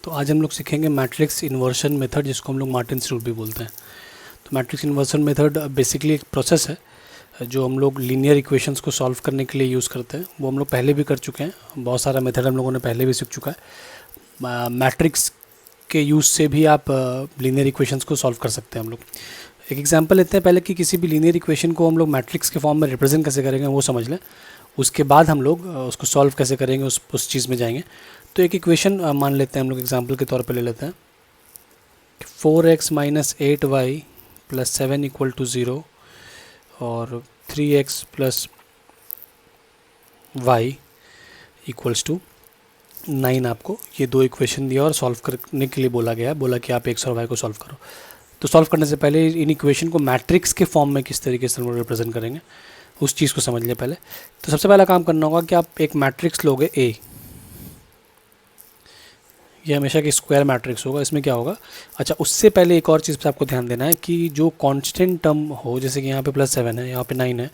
तो आज हम लोग सीखेंगे मैट्रिक्स इन्वर्शन मेथड, जिसको हम लोग मार्टिन्स रूल भी बोलते हैं। तो मैट्रिक्स इन्वर्शन मेथड बेसिकली एक प्रोसेस है जो हम लोग लीनियर इक्वेशंस को सॉल्व करने के लिए यूज़ करते हैं। वो हम लोग पहले भी कर चुके हैं, बहुत सारा मेथड हम लोगों ने पहले भी सीख चुका है। मैट्रिक्स के यूज़ से भी आप लीनियर इक्वेशंस को सॉल्व कर सकते हैं। हम लोग एक एग्जांपल लेते हैं पहले कि किसी भी लीनियर इक्वेशन को हम लोग मैट्रिक्स के फॉर्म में रिप्रेजेंट कैसे करेंगे वो समझ लें, उसके बाद हम लोग उसको सॉल्व कैसे करेंगे उस चीज़ में जाएंगे। तो एक इक्वेशन मान लेते हैं हम लोग, एग्जांपल के तौर पे ले लेते हैं 4x minus 8y plus 7 equal to 0 और 3x plus y equals to 9। आपको ये दो इक्वेशन दिया और सॉल्व करने के लिए बोला गया है, बोला कि आप x और y को सॉल्व करो। तो सॉल्व करने से पहले इन इक्वेशन को मैट्रिक्स के फॉर्म में किस तरीके से हम लोग रिप्रेजेंट करेंगे उस चीज़ को समझ लें पहले। तो सबसे पहला काम करना होगा कि आप एक मैट्रिक्स लोगे A, ये हमेशा की स्क्वायर मैट्रिक्स होगा। इसमें क्या होगा, अच्छा उससे पहले एक और चीज़ पे आपको ध्यान देना है कि जो कांस्टेंट टर्म हो, जैसे कि यहाँ पे +7 है, यहाँ पे 9 है,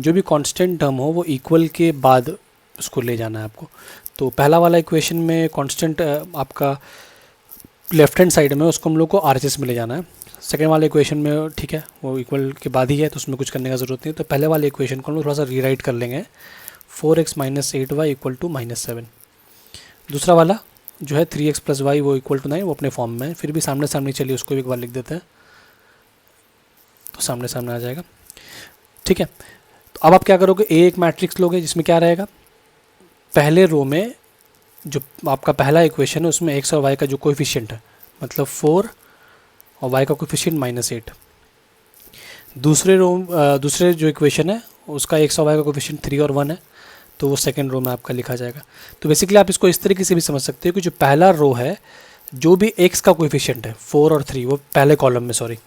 जो भी कांस्टेंट टर्म हो वो इक्वल के बाद उसको ले जाना है आपको। तो पहला वाला इक्वेशन में कांस्टेंट आपका लेफ्ट हैंड साइड में, उसको हम लोग को RHS में ले जाना है। सेकेंड वाले इक्वेशन में ठीक है वो इक्वल के बाद ही है, तो उसमें कुछ करने का ज़रूरत नहीं है। तो पहले वाले इक्वेशन को हम लोग थोड़ा सा रीराइट कर लेंगे, 4x minus 8y equal to -7। दूसरा वाला जो है 3x प्लस वाई वो इक्वल टू 9, वो अपने फॉर्म में है। फिर भी सामने सामने चलिए उसको भी एक बार लिख देते हैं, तो सामने सामने आ जाएगा। ठीक है, तो अब आप क्या करोगे, एक मैट्रिक्स लोगे जिसमें क्या रहेगा, पहले रो में जो आपका पहला इक्वेशन है उसमें x और y का जो कोएफिशिएंट है, मतलब 4 और y का कोएफिशिएंट -8। दूसरे जो इक्वेशन है उसका x और y का कोएफिशिएंट 3 और 1 है, तो वो सेकेंड रो में आपका लिखा जाएगा। तो बेसिकली आप इसको इस तरीके से भी समझ सकते हो कि जो पहला रो है, जो भी x का कोएफिशिएंट है 4 और 3 वो पहले कॉलम में, सॉरी,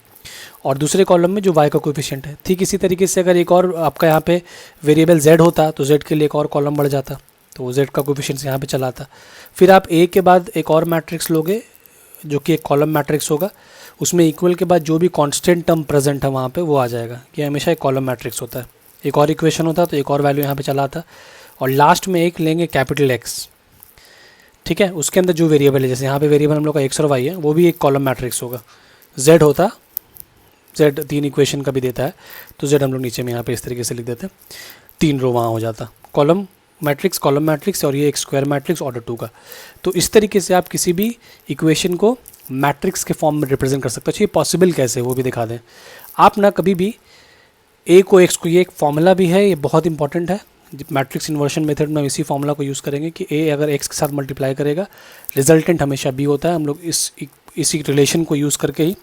और दूसरे कॉलम में जो y का कोएफिशिएंट है। ठीक इसी तरीके से अगर एक और आपका यहाँ पे वेरिएबल z होता तो z के लिए एक और कॉलम बढ़ जाता, तो z का कोएफिशिएंट यहाँ पे चला आता। फिर आप a के बाद एक और मैट्रिक्स लोगे जो कि एक कॉलम मैट्रिक्स होगा, उसमें इक्वल के बाद जो भी कांस्टेंट टर्म प्रेजेंट है वहाँ पे वो आ जाएगा। ये हमेशा एक कॉलम मैट्रिक्स होता है। एक और इक्वेशन होता तो एक और वैल्यू यहाँ पे चला आता, और लास्ट में एक लेंगे कैपिटल X, ठीक है, उसके अंदर जो वेरिएबल है, जैसे यहाँ पे वेरिएबल हम लोग का x और y है, वो भी एक कॉलम मैट्रिक्स होगा। z होता, z 3 इक्वेशन का भी देता है, तो z हम लोग नीचे में यहाँ पे इस तरीके से लिख देते हैं, 3 रो वहाँ हो जाता, कॉलम मैट्रिक्स और ये एक स्क्वायर मैट्रिक्स ऑर्डर 2 का। तो इस तरीके से आप किसी भी इक्वेशन को मैट्रिक्स के फॉर्म में रिप्रेजेंट कर सकते हो। ये पॉसिबल कैसे वो भी दिखा दें आप ना, कभी भी a को x को, ये एक फॉर्मूला भी है, ये बहुत इंपॉर्टेंट है। मैट्रिक्स इन्वर्शन मेथड में हम इसी फॉर्मूला को यूज़ करेंगे कि a अगर x के साथ मल्टीप्लाई करेगा, रिजल्टेंट हमेशा b होता है। हम लोग इसी रिलेशन को यूज़ करके ही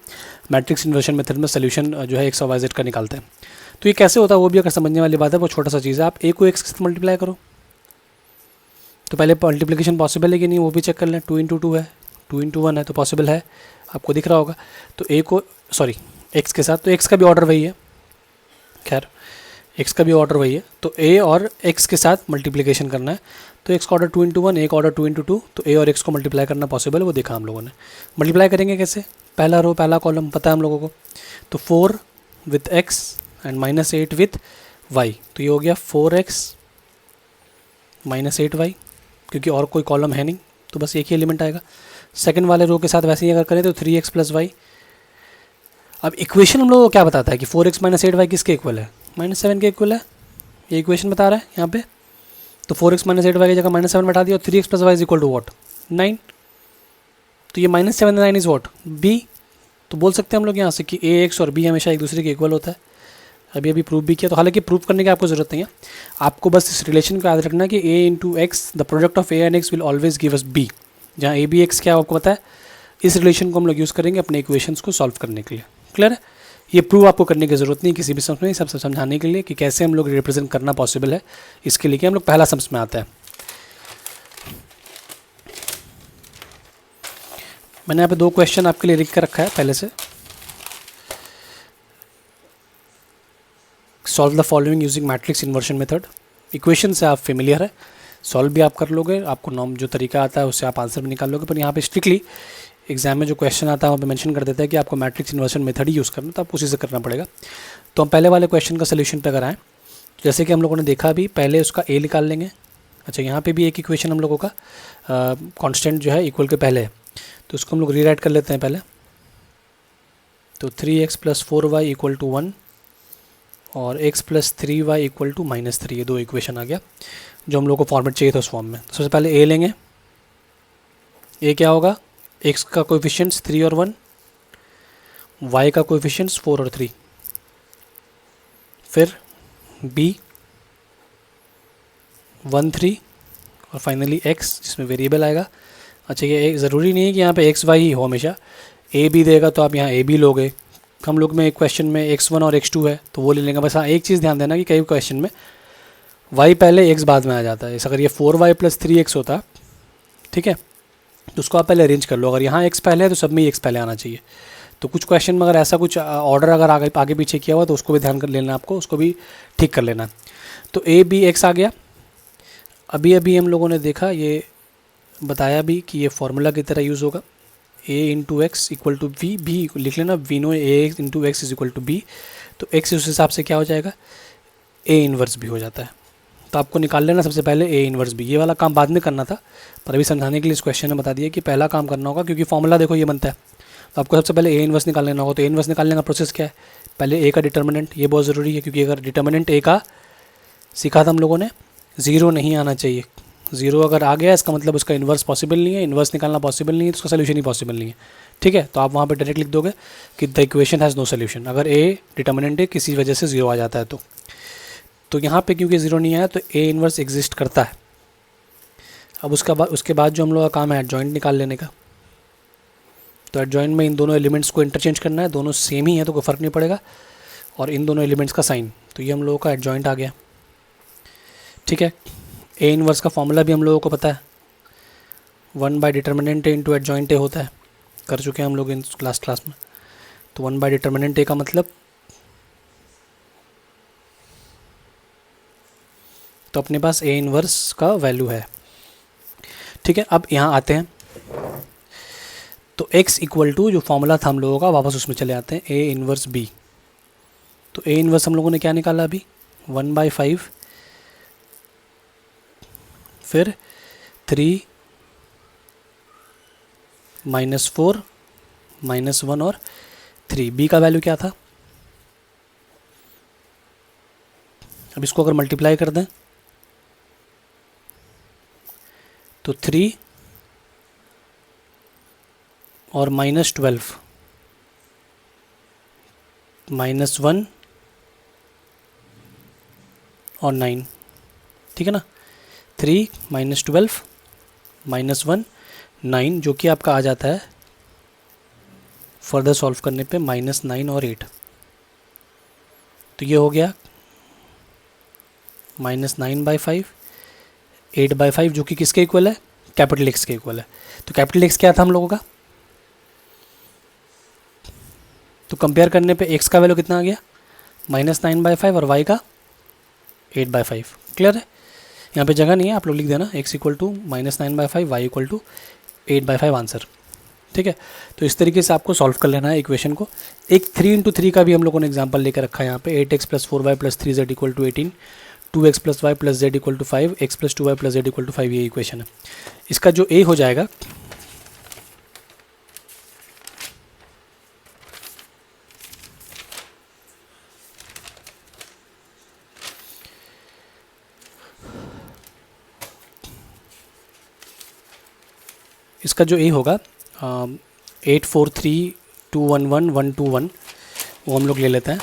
मैट्रिक्स इन्वर्शन मेथड में सोल्यूशन जो है x और y z का निकालते हैं। तो ये कैसे होता है वो भी अगर समझने वाली बात है, वो छोटा सा चीज़ है। आप a को x के साथ मल्टीप्लाई करो, तो पहले मल्टीप्लिकेशन पॉसिबल है कि नहीं वो भी चेक कर लें। 2 × 2 है, 2 × 1 है, तो पॉसिबल है, आपको दिख रहा होगा। तो a को, सॉरी, x के साथ, तो x का भी ऑर्डर वही है, खैर x का भी ऑर्डर वही है, तो a और x के साथ मल्टीप्लिकेशन करना है। तो x का ऑर्डर 2 × 1, एक ऑर्डर 2 × 2, तो a और x को मल्टीप्लाई करना पॉसिबल है, वो देखा हम लोगों ने। मल्टीप्लाई करेंगे कैसे, पहला रो पहला कॉलम पता है हम लोगों को, तो 4 with x and -8 with y, तो ये हो गया 4x -8y, क्योंकि और कोई कॉलम है नहीं तो बस एक ही एलिमेंट आएगा। सेकंड वाले रो के साथ वैसे ही अगर करें तो 3x प्लस y। अब इक्वेशन हम लोगों को क्या बताता है कि 4x -8y किसके इक्वल है, -7 के इक्वल है, ये इक्वेशन बता रहा है यहाँ पे। तो 4x -8y की जगह -7 बैठा दिया, और 3x plus y is equal to what, 9। तो ये -7 9 इज वॉट, b। तो बोल सकते हैं हम लोग यहाँ से कि ax और b हमेशा एक दूसरे के इक्वल होता है। अभी प्रूफ भी किया, तो हालांकि प्रूफ करने की आपको ज़रूरत नहीं है, आपको बस इस रिलेशन को याद रखना कि a into x, the product of a and x will always give us b, जहाँ a b x क्या आपको पता है। इस रिलेशन को हम लोग यूज़ करेंगे अपने इक्वेशंस को सॉल्व करने के लिए। क्लियर है, ये प्रूव आपको करने की ज़रूरत नहीं किसी भी सम्स में, सब समझाने के लिए कि कैसे हम लोग रिप्रेजेंट करना पॉसिबल है। इसके लिए कि हम लोग पहला सम्स में आता है। मैंने यहाँ पे 2 क्वेश्चन आपके लिए लिख कर रखा है पहले से। Solve the following using matrix inversion method. Equation से आप फेमिलियर है, सॉल्व भी आप कर लोगे, आपको नॉर्म जो तरीका आता है उससे आप आंसर भी निकाल लोगे। पर यहाँ पे स्ट्रिक्टली एग्जाम में जो क्वेश्चन आता है वहाँ पे मेंशन कर देता है कि आपको मैट्रिक्स इन्वर्शन मेथड ही यूज़ करना, तो आपको उसी से करना पड़ेगा। तो हम पहले वाले क्वेश्चन का सोल्यूशन पे अगर आएँ, जैसे कि हम लोगों ने देखा अभी, पहले उसका a निकाल लेंगे। अच्छा, यहाँ पे भी एक इक्वेशन हम लोगों का कांस्टेंट जो है इक्वल के पहले है, तो उसको हम लोग रीराइट कर लेते हैं पहले। तो 3x plus 4y equal to 1 और x plus 3y equal to -3, ये दो इक्वेशन आ गया जो हम लोग को फॉर्मेट चाहिए था उस फॉर्म में। तो सबसे पहले a लेंगे। a क्या होगा, x का कोएफिशिएंट्स 3 और 1, y का कोएफिशिएंट्स 4 और 3। फिर b 1 3 और फाइनली x जिसमें वेरिएबल आएगा। अच्छा, ये ज़रूरी नहीं है कि यहाँ पे x y ही हो हमेशा, a b देगा तो आप यहाँ a b लोगे। हम लोग में एक क्वेश्चन में x1 और x2 है तो वो ले लेंगे। बस हाँ, एक चीज़ ध्यान देना कि कई क्वेश्चन में y पहले x बाद में आ जाता है। अगर ये 4y प्लस 3x होता, ठीक है, तो उसको आप पहले अरेंज कर लो। अगर यहाँ x पहले है तो सब में x पहले आना चाहिए। तो कुछ क्वेश्चन में अगर ऐसा कुछ ऑर्डर अगर आगे पीछे किया हुआ तो उसको भी ध्यान कर लेना, आपको उसको भी ठीक कर लेना। तो a b x आ गया। अभी हम लोगों ने देखा, ये बताया भी कि ये फार्मूला की तरह यूज़ होगा। a into x equal to b, भी लिख लेना, we know a into x is equal to b। तो x उस हिसाब से क्या हो जाएगा, a इन्वर्स भी हो जाता है। तो आपको निकाल लेना सबसे पहले a इन्वर्स भी। ये वाला काम बाद में करना था, पर अभी समझाने के लिए इस क्वेश्चन में बता दिया कि पहला काम करना होगा, क्योंकि फॉर्मूला देखो ये बनता है। तो आपको सबसे पहले a इन्वर्स निकाल लेना होगा। तो a इन्वर्स निकालने का प्रोसेस क्या है, पहले a का डिटर्मिनेंट, ये बहुत ज़रूरी है, क्योंकि अगर डिटर्मिनेंट a का सीखा था हम लोगों ने, ज़ीरो नहीं आना चाहिए। ज़ीरो अगर आ गया इसका मतलब उसका इन्वर्स पॉसिबल नहीं है, इन्वर्स निकालना पॉसिबल नहीं है, तो उसका सोल्यूशन ही पॉसिबल नहीं है। ठीक है, तो आप वहाँ पे डायरेक्ट लिख दोगे कि the equation has no solution, अगर a डिटर्मिनेंट है किसी वजह से ज़ीरो आ जाता है तो यहाँ पे क्योंकि ज़ीरो नहीं आया तो a इन्वर्स एग्जिस्ट करता है। अब उसके बाद जो हम लोग का काम है एडजॉइंट निकाल लेने का। तो एडजॉइंट में इन दोनों एलिमेंट्स को इंटरचेंज करना है, दोनों सेम ही है तो कोई फ़र्क नहीं पड़ेगा, और इन दोनों एलिमेंट्स का साइन। तो ये हम लोगों का एडजॉइंट आ गया। ठीक है, a इन्वर्स का फॉर्मूला भी हम लोगों को पता है, 1 bye determinant a into adjoint a होता है, कर चुके हैं हम लोग इन क्लास में। तो 1 बाय डिटर्मिनेंट a का मतलब, तो अपने पास a इन्वर्स का वैल्यू है। ठीक है, अब यहाँ आते हैं तो x इक्वल टू जो फॉर्मूला था हम लोगों का, वापस उसमें चले आते हैं, a इन्वर्स b। तो a इन्वर्स हम लोगों ने क्या निकाला अभी, 1/5, फिर 3 -4 -1 और 3। b का वैल्यू क्या था, अब इसको अगर मल्टीप्लाई कर दें तो 3 और -12 -1 और 9, ठीक है ना, 3 -12 -1 9, जो कि आपका आ जाता है फर्दर सॉल्व करने पे -9 और 8। तो ये हो गया -9/5 8/5, जो कि किसके इक्वल है, कैपिटल एक्स के इक्वल है। तो कैपिटल एक्स क्या था हम लोगों का, तो कंपेयर करने पे x का वैल्यू कितना आ गया, -9/5 और y का 8/5। क्लियर है, यहाँ पे जगह नहीं है, आप लोग लिख देना x equal to -9/5 y equal to 8/5 answer. ठीक है, तो इस तरीके से आपको सॉल्व कर लेना है इक्वेशन को। एक 3 × 3 का भी हम लोगों ने एग्जांपल लेकर रखा है यहाँ पे, 8x + 4y + 3z equal to 18, 2x + y + z equal to 5, x + 2y + z equal to 5, ये इक्वेशन है। इसका जो a हो जाएगा, इसका जो a होगा 843211121, वो हम लोग ले लेते हैं।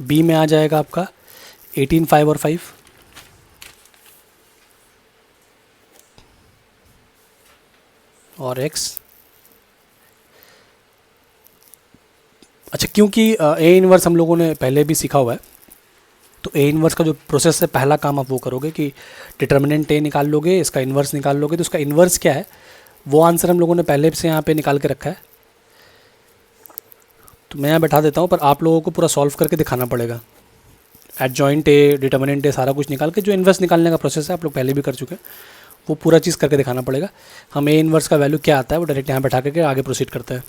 b में आ जाएगा आपका 18 5 और 5, और x, अच्छा क्योंकि a इन्वर्स हम लोगों ने पहले भी सीखा हुआ है, तो a इन्वर्स का जो प्रोसेस है, पहला काम आप वो करोगे कि डिटर्मिनेंट a निकाल लोगे, इसका इन्वर्स निकाल लोगे। तो उसका इन्वर्स क्या है वो आंसर हम लोगों ने पहले से यहाँ पे निकाल के रखा है, तो मैं यहाँ बैठा देता हूँ, पर आप लोगों को पूरा सॉल्व करके दिखाना पड़ेगा। एडजॉइंट a, डिटर्मिनेंट a, सारा कुछ निकाल के, जो इन्वर्स निकालने का प्रोसेस है आप लोग पहले भी कर चुके हैं, वो पूरा चीज़ करके दिखाना पड़ेगा। हम ए इन्वर्स का वैल्यू क्या आता है वो डायरेक्ट यहाँ बैठा करके आगे प्रोसीड करते हैं।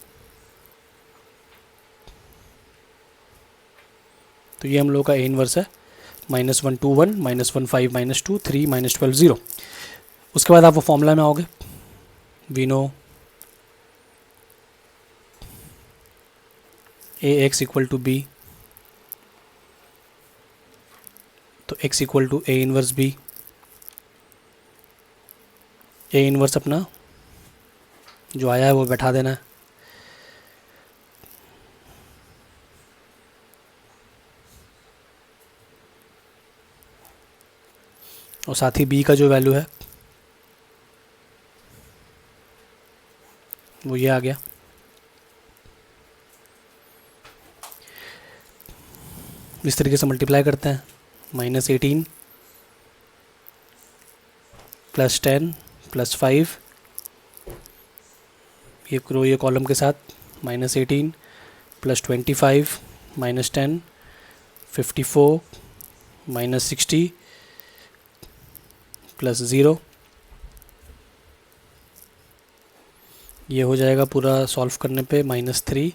तो ये हम लोग का ए इन्वर्स है -1 2 1 -1 5 -2 3 -12 0। उसके बाद आप वो फॉर्मूला में आओगे, we know A x equal to B, तो x equal to A inverse B. A inverse अपना जो आया है वो बैठा देना है, और साथ ही b का जो वैल्यू है वो ये आ गया। इस तरीके से मल्टीप्लाई करते हैं, -18 +10 +5, ये रो ये कॉलम के साथ, -18 +25 -10 54 -60 +0। ये हो जाएगा पूरा सॉल्व करने पे -3,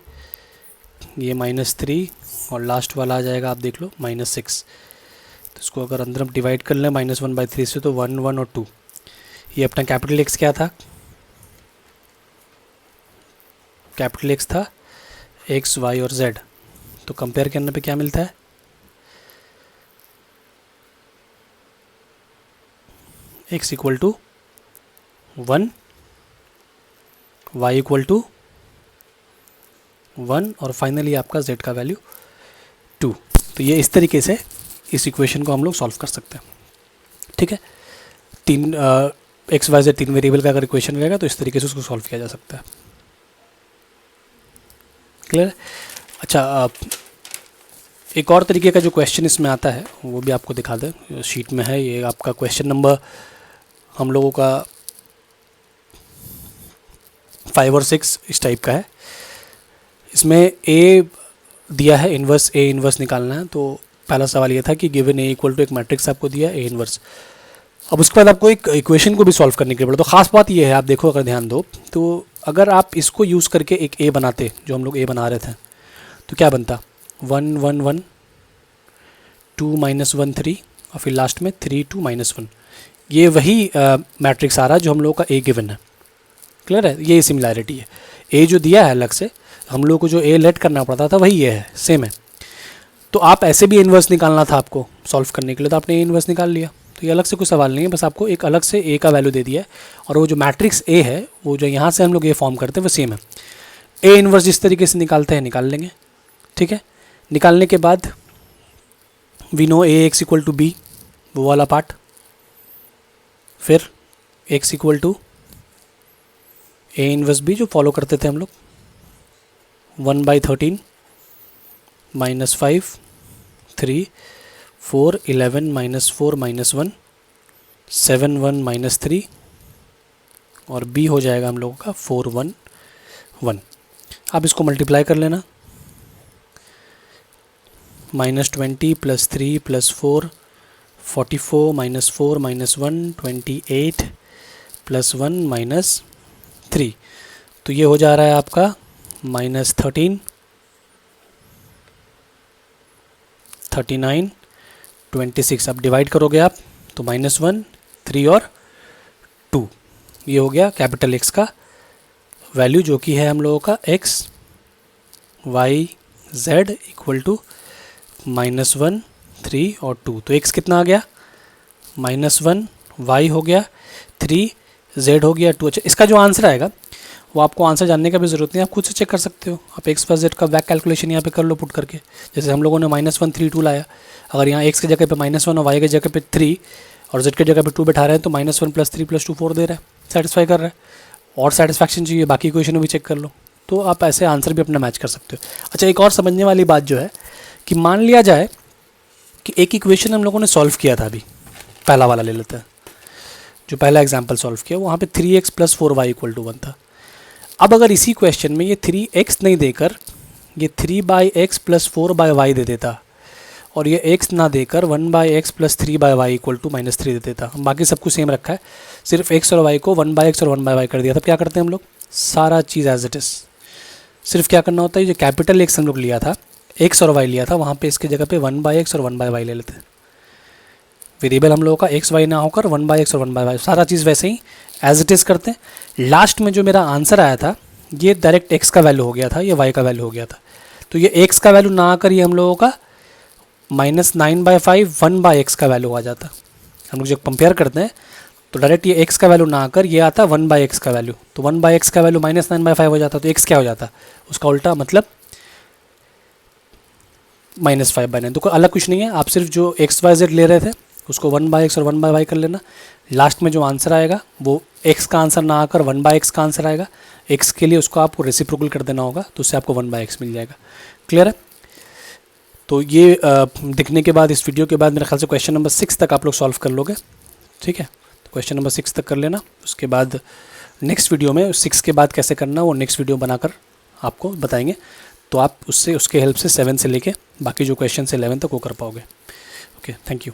ये -3 और लास्ट वाला आ जाएगा, आप देख लो -6। तो इसको अगर अंदर हम डिवाइड कर लें -1/3 से, तो 1 1 और 2। ये अपना कैपिटल एक्स क्या था, कैपिटल एक्स था एक्स वाई और जेड। तो कंपेयर करने पे क्या मिलता है, x equal to 1, y equal to 1 और फाइनली आपका z का वैल्यू 2। तो ये इस तरीके से इस इक्वेशन को हम लोग सॉल्व कर सकते हैं। ठीक है, तीन एक्स वाई जेड 3 वेरिएबल का अगर इक्वेशन रहेगा तो इस तरीके से उसको सॉल्व किया जा सकता है। क्लियर? अच्छा, एक और तरीके का जो क्वेश्चन इसमें आता है वो भी आपको दिखा दें, शीट में है। ये आपका क्वेश्चन नंबर हम लोगों का 5 और 6 इस टाइप का है। इसमें ए दिया है, इन्वर्स ए इन्वर्स निकालना है। तो पहला सवाल ये था कि गिवन ए इक्वल टू एक मैट्रिक्स आपको दिया ए इन्वर्स। अब उसके बाद आपको एक इक्वेशन को भी सॉल्व करने के लिए पड़ा। तो ख़ास बात ये है, आप देखो अगर ध्यान दो तो अगर आप इसको यूज़ करके एक ए बनाते, जो हम लोग ए बना रहे थे, तो क्या बनता, 1 1 1 2 -1 3 और फिर लास्ट में 3 2 -1। ये वही मैट्रिक्स आ रहा है जो हम लोग का ए गिवन है। क्लियर है? ये सिमिलैरिटी है। ए जो दिया है अलग से, हम लोग को जो ए लेट करना पड़ता था वही ये है, सेम है। तो आप ऐसे भी इन्वर्स निकालना था आपको सॉल्व करने के लिए, तो आपने ए इन्वर्स निकाल लिया। तो ये अलग से कोई सवाल नहीं है, बस आपको एक अलग से ए का वैल्यू दे दिया है और वो जो मैट्रिक्स ए है वो जो यहाँ से हम लोग ये फॉर्म करते हैं वो सेम है। ए इन्वर्स जिस तरीके से निकालते हैं निकाल लेंगे। ठीक है, निकालने के बाद we know A x equal to B, वो वाला पार्ट। फिर x equal to A inverse B जो फॉलो करते थे हम लोग, 1/13 -5 3 4 11 -4 -1 7 1 -3 और b हो जाएगा हम लोगों का 4 1 1। आप इसको मल्टीप्लाई कर लेना, -20 +3 +4 44 -4 -1 28 +1 -3। तो ये हो जा रहा है आपका -13 39 26। अब डिवाइड करोगे आप तो -1 3 और 2, ये हो गया कैपिटल एक्स का वैल्यू जो कि है हम लोगों का x y z equal to -1 3 और 2। तो एक्स कितना आ गया, -1, वाई हो गया 3, जेड हो गया 2। अच्छा, इसका जो आंसर आएगा वो आपको आंसर जानने का भी ज़रूरत नहीं, आप खुद से चेक कर सकते हो। आप एक्स प्लस जेड का बैक कैलकुलेशन यहाँ पे कर लो पुट करके। जैसे हम लोगों ने -1 3 2 लाया, अगर यहाँ एक्स की जगह पे -1 और वाई की जगह पे 3 और जेड की जगह पे 2 बैठा रहे हैं तो -1 + 3 + 2 4 दे रहा है, सेटिस्फाई कर रहा है। और सेटिस्फैक्शन चाहिए बाकी इक्वेशन भी चेक कर लो, तो आप ऐसे आंसर भी अपना मैच कर सकते हो। अच्छा, एक और समझने वाली बात जो है कि मान लिया जाए कि एक इक्वेशन हम लोगों ने सॉल्व किया था, अभी पहला वाला ले लेते हैं, जो पहला एग्जाम्पल सॉल्व किया वहाँ पे 3x + 4y = 1 था। अब अगर इसी क्वेश्चन में ये 3x नहीं देकर ये 3/x + 4/y दे देता और ये x ना देकर 1/x + 3/y = -3 दे देता। बाकी सब कुछ सेम रखा है, सिर्फ x और y को 1/x और 1/y कर दिया। तब क्या करते हैं हम लोग, सारा चीज़ एज इट इज़, सिर्फ क्या करना होता है, जो कैपिटल X हम लोग लिया था, x और y लिया था, वहाँ पे इसके जगह पे 1/x और 1/y ले लेते हैं। वेरिएबल हम लोगों का x y ना होकर 1/x और 1/y, सारा चीज़ वैसे ही एज इट इज़ करते हैं। लास्ट में जो मेरा आंसर आया था ये डायरेक्ट x का वैल्यू हो गया था, ये y का वैल्यू हो गया था। तो ये x का वैल्यू ना आकर ये हम लोगों का -9/5 1/x का वैल्यू आ जाता। हम लोग जब कंपेयर करते हैं तो डायरेक्ट ये x का वैल्यू ना आकर ये आता 1/x का वैल्यू, तो 1/x का वैल्यू -9/5 हो जाता। तो x क्या हो जाता, उसका उल्टा, मतलब -5/9। तो कोई अलग कुछ नहीं है, आप सिर्फ जो x y z ले रहे थे उसको 1/x और 1/y कर लेना। लास्ट में जो आंसर आएगा वो x का आंसर ना आकर 1/x का आंसर आएगा। x के लिए उसको आपको रेसिप्रोकल कर देना होगा, तो उससे आपको 1/x मिल जाएगा। क्लियर है? तो ये दिखने के बाद, इस वीडियो के बाद मेरे ख्याल से क्वेश्चन नंबर 6 तक आप लोग सॉल्व कर लोगे। ठीक है, तो क्वेश्चन नंबर 6 तक कर लेना। उसके बाद नेक्स्ट वीडियो में 6 के बाद कैसे करना वो नेक्स्ट वीडियो बनाकर आपको बताएंगे, तो आप उसके हेल्प से 7 से लेके बाकी जो क्वेश्चन से 11 तक वो कर पाओगे। Okay, thank you.